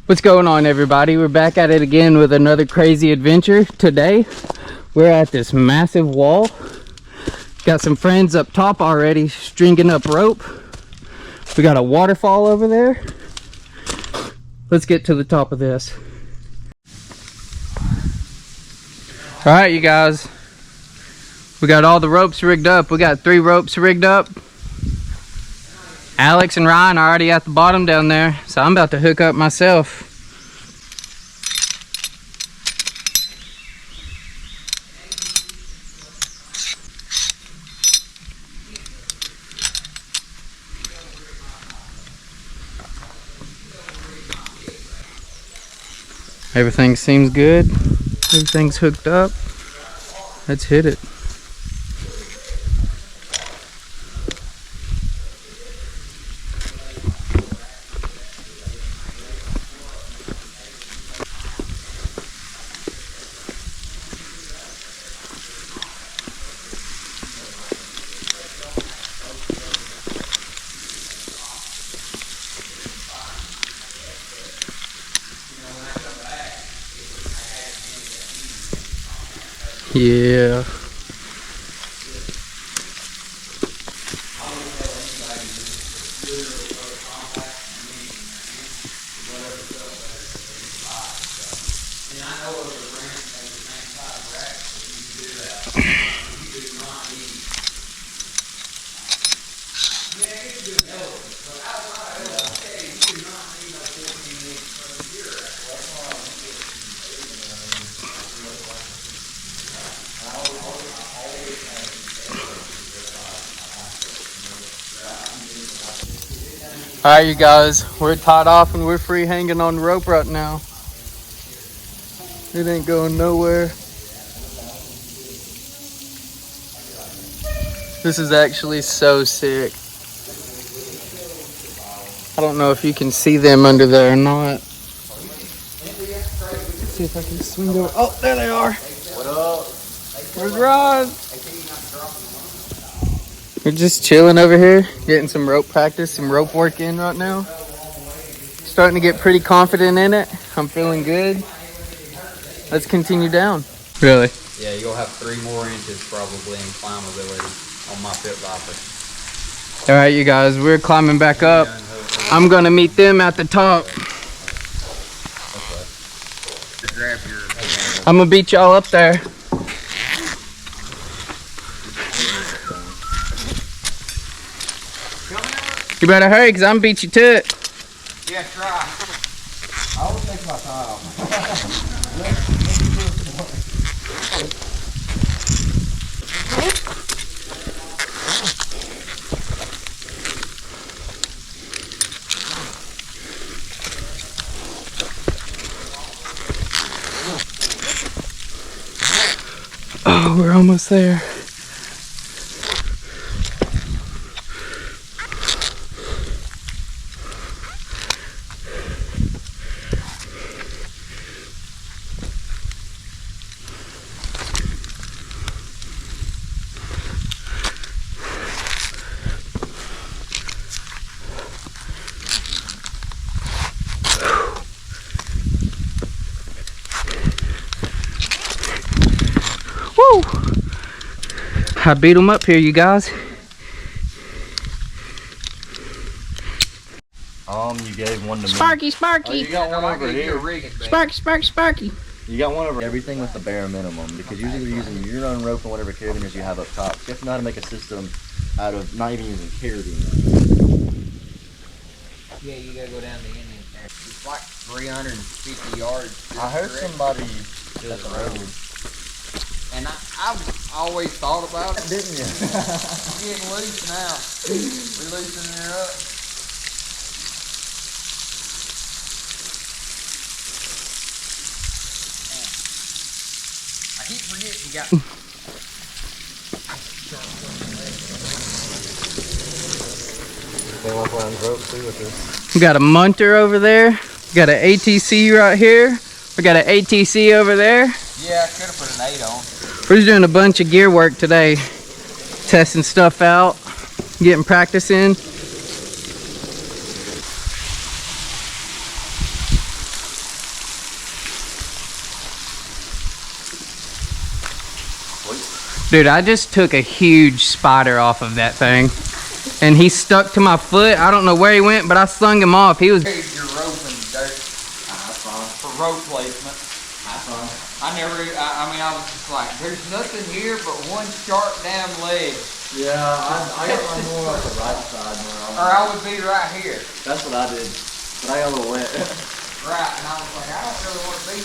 What's going on, everybody? We're back at it again with another crazy adventure. Today we're at this massive wall. Got some friends up top already stringing up rope. We got a waterfall over there. Let's get to the top of this. All right, you guys, we got all the ropes rigged up. We got 3 ropes rigged up. Alex and Ryan are already at the bottom down there, so I'm about to hook up myself. Everything seems good. Everything's hooked up. Let's hit it. Yeah. Alright, you guys, we're tied off and we're free hanging on the rope right now. It ain't going nowhere. This is actually so sick. I don't know if you can see them under there or not. Let's see if I can swing over. Oh, there they are. What up? Where's Rod? We're just chilling over here, getting some rope practice, some rope work in right now. Starting to get pretty confident in it. I'm feeling good. Let's continue down. Really? Yeah, you'll have 3 more inches probably in climbability on my pit viper. All right, you guys, we're climbing back up. I'm gonna meet them at the top. Grab your... I'm gonna beat y'all up there. You better hurry, because I'm gonna beat you to it. Yeah, try. I always take my time. Oh, we're almost there. Woo! I beat them up here, you guys. You gave one to Sparky, me. Sparky. Oh, you got one over here. Sparky, Sparky, Sparky. You got one over everything with the bare minimum, because usually we're using your own rope and whatever carabiners you have up top. So you have to know how to make a system out of not even using carabiners. Yeah, you gotta go down the Indian there. It's like 350 yards. I heard somebody at the road. And I've always thought about it. Didn't you? I'm getting loose now. We're loosening her up. I keep forgetting you got... We got a munter over there. We got an ATC right here. We got an ATC over there. Yeah, I could have put an 8 on. We're just doing a bunch of gear work today. Testing stuff out, getting practice in. Dude, I just took a huge spider off of that thing. And he stuck to my foot. I don't know where he went, but I slung him off. He was... Your rope and dirt. That's fine. For rope placement. That's fine. I mean, I was just like, there's nothing here but one sharp damn leg. Yeah, I got my more on the right side. Or I would be right here. That's what I did. But I got a little wet. Right, and I was like, I don't really want to be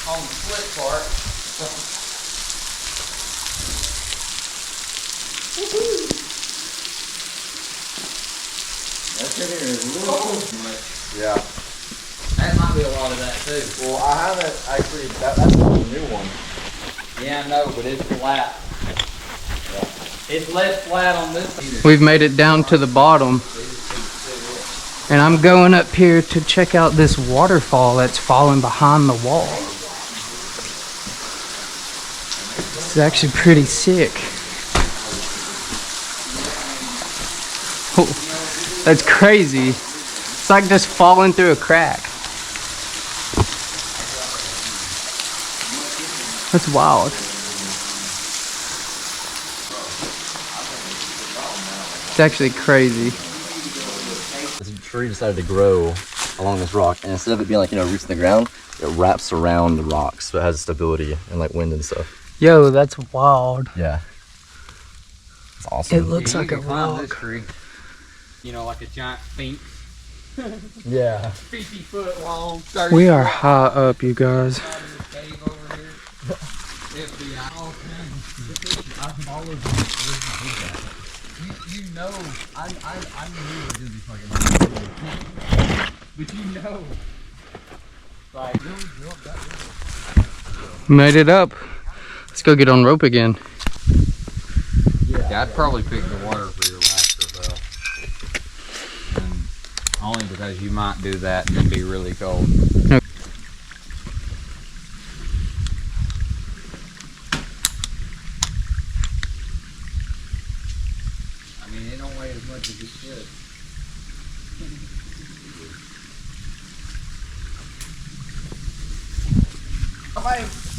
on the split part. That shit here is a little Yeah. That might be a lot of that too. Well, I haven't actually, that's a new one. Yeah, I know, but it's flat. Yeah. It's less flat on this side. We've made it down to the bottom. And I'm going up here to check out this waterfall that's falling behind the wall. It's actually pretty sick. Oh, that's crazy. It's like just falling through a crack. That's wild. It's actually crazy. This tree decided to grow along this rock, and instead of it being like, roots in the ground, it wraps around the rocks, so it has stability and like wind and stuff. Yo, that's wild. Yeah. It's awesome. It looks like a climb this rock. tree. Like a giant sphinx. Yeah. 50 foot long. 30 We are foot high up, you guys. cave over here. You know, I knew you were doing this fucking. But like, Made it up. Let's go get on rope again. yeah, I'd probably pick the water for your last rebel. And only because you might do that and then be really cold. I mean, it don't weigh as much as it should.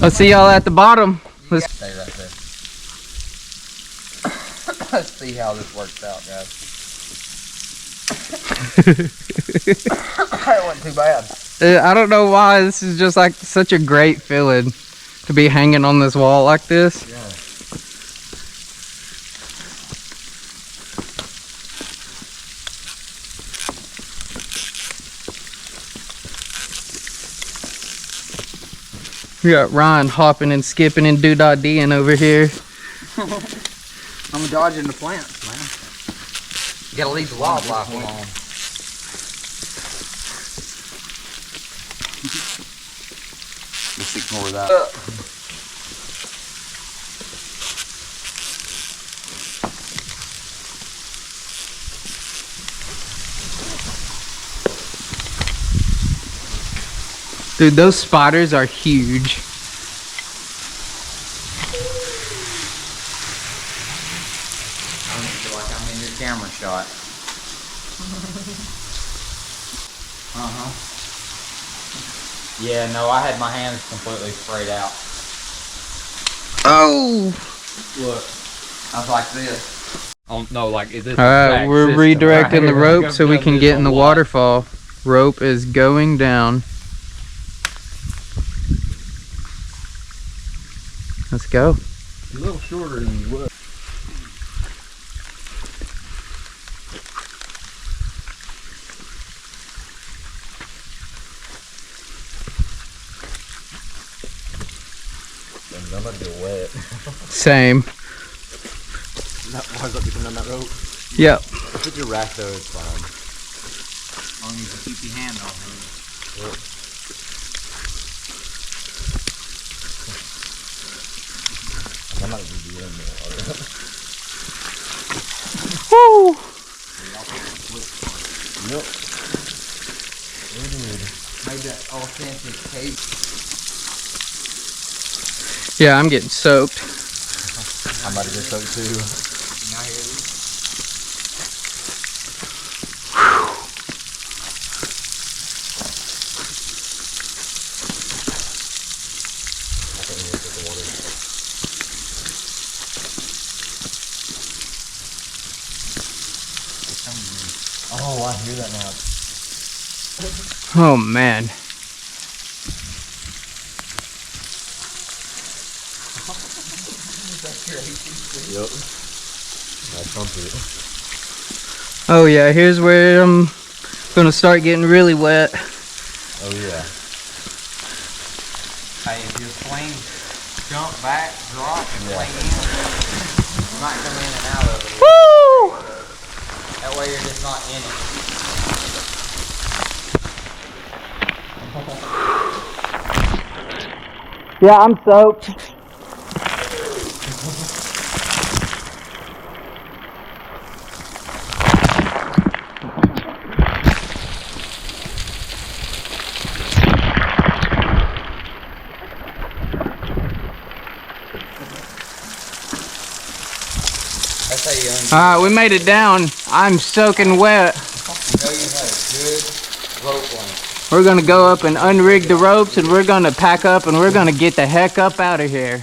Let's see y'all at the bottom. Let's Stay right there. Let's see how this works out, guys. That wasn't too bad. I don't know why this is just like such a great feeling to be hanging on this wall like this. Yeah. We got Ryan hopping and skipping and doo-dah-deeing over here. I'm dodging the plants, man. You gotta leave the wildlife alone. Just ignore that. Dude, those spiders are huge. I don't feel like I'm in your camera shot. Yeah, no, I had my hands completely sprayed out. Oh! Look, I was like this. Oh no, like is this? Alright, we're redirecting the rope so we can get in the waterfall. Rope is going down. Let's go. A little shorter than you would. I'm about to get wet. Same. That water's up becoming on that rope. Yep. Put your rack though, it's fine. As long as you keep your hand on it. Yep. I'm not gonna be in the water. Woo! Yep. Dude. Made that authentic cake. Yeah, I'm getting soaked. I'm about to get soaked too. Can y'all hear this? hear that now. Oh man. Yep. That's comfy. Oh yeah, here's where I'm gonna start getting really wet. Oh yeah. Hey, if you swing, jump back, drop, and swing in, you might come in and out of it. Woo! That way you're just not in it. Yeah, I'm soaked. That's how you Alright, we made it down. I'm soaking wet. know you had a good rope length. We're gonna go up and unrig the ropes and we're gonna pack up and we're gonna get the heck up out of here.